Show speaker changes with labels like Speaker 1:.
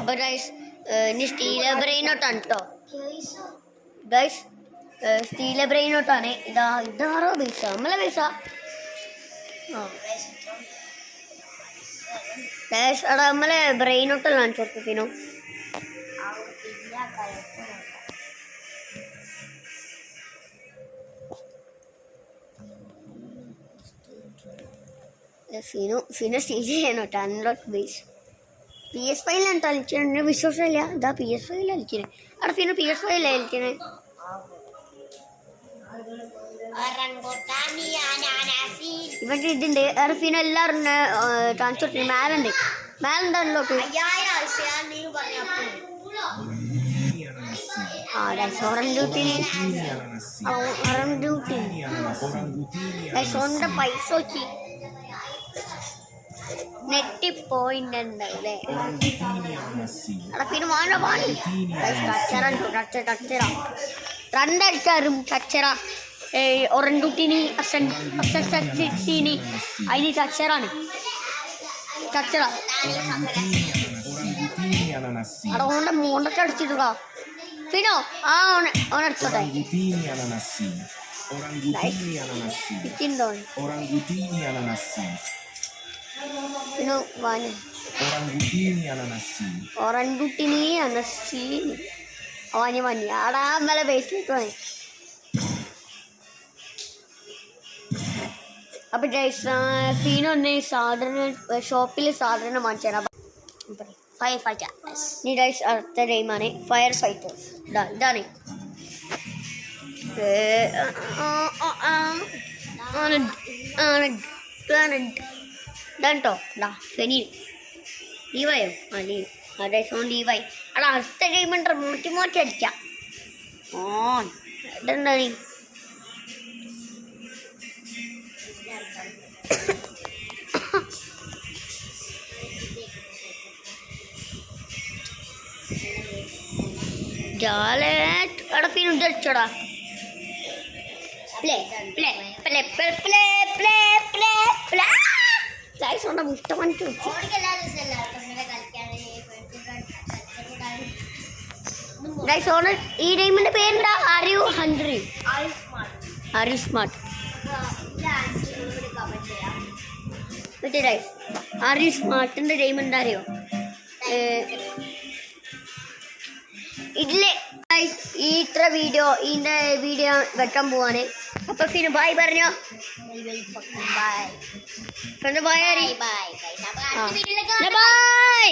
Speaker 1: അപ്പോൾ ഗൈസ് ഇനി സ്റ്റീൽ ബ്രെയിനോട്ടാണ് കേട്ടോ ഗൈസ്. സ്റ്റീൽ ബ്രെയിനോട്ടാണ്. ഇതാറോ പൈസ നമ്മളെ പൈസ. ഗൈസ് അവിടെ നമ്മളെ ബ്രെയിനോട്ടല്ല കാണിച്ചോർക്കിനോ. ഫിനോ സ്റ്റീൽ ചെയ്യണോട്ടോ അൺലോക്ക് ബേസ്. PS5 കളിക്കുന്നത് വിശ്വാസമില്ല. ഇതാ PS5 കളിക്കുന്നത്. അവിടെ ഫിനോ PS5 കളിക്കുന്നത്. ഇവരുടെ ഇതുണ്ട് ഫിനോ എല്ലാവരും ട്രാൻസ്പോർട്ട് മേലുണ്ട്. മേലുണ്ട് അൺലോക്ക്. സ്വന്തം പൈസ നോക്കി നെറ്റിപ്പോയിന്റ് ഉണ്ടാവില്ലേ. പിന്നെ രണ്ടടിച്ചാരും കച്ചറ ഒറൻകുട്ടിനി അസീനി അതിന് കച്ചറാണ് കച്ചറ. അവിടെ മോണ്ടൊക്കെ അടിച്ചിട്ടുണ്ടോ ഫിനോ? ആ ഓണടിച്ചോട്ടെ. Orangutini anasi awalnya mani ada malah basic tuh. Apa guys, Fino nih sadarnya shopil sadarnya mancara. Firefighter. Nih guys arti dari mana? Firefighters. Dah nih. Dan toh, dah, Feni, Levi, ada sound Levi, ada hasta diamond multi aja, on, dan dari, jalan, ada Feni udah coba, play. Guys, on the mustaman too. Guys, on it. E diamond paint. Are you hungry? Are you smart? Okay, guys. Are you smart in the diamond? Are you? Idle. Guys, eat the video. In the video, welcome boone. Appa fino bye barnyo. Bye. From the bye. Bye. Bye. Bye.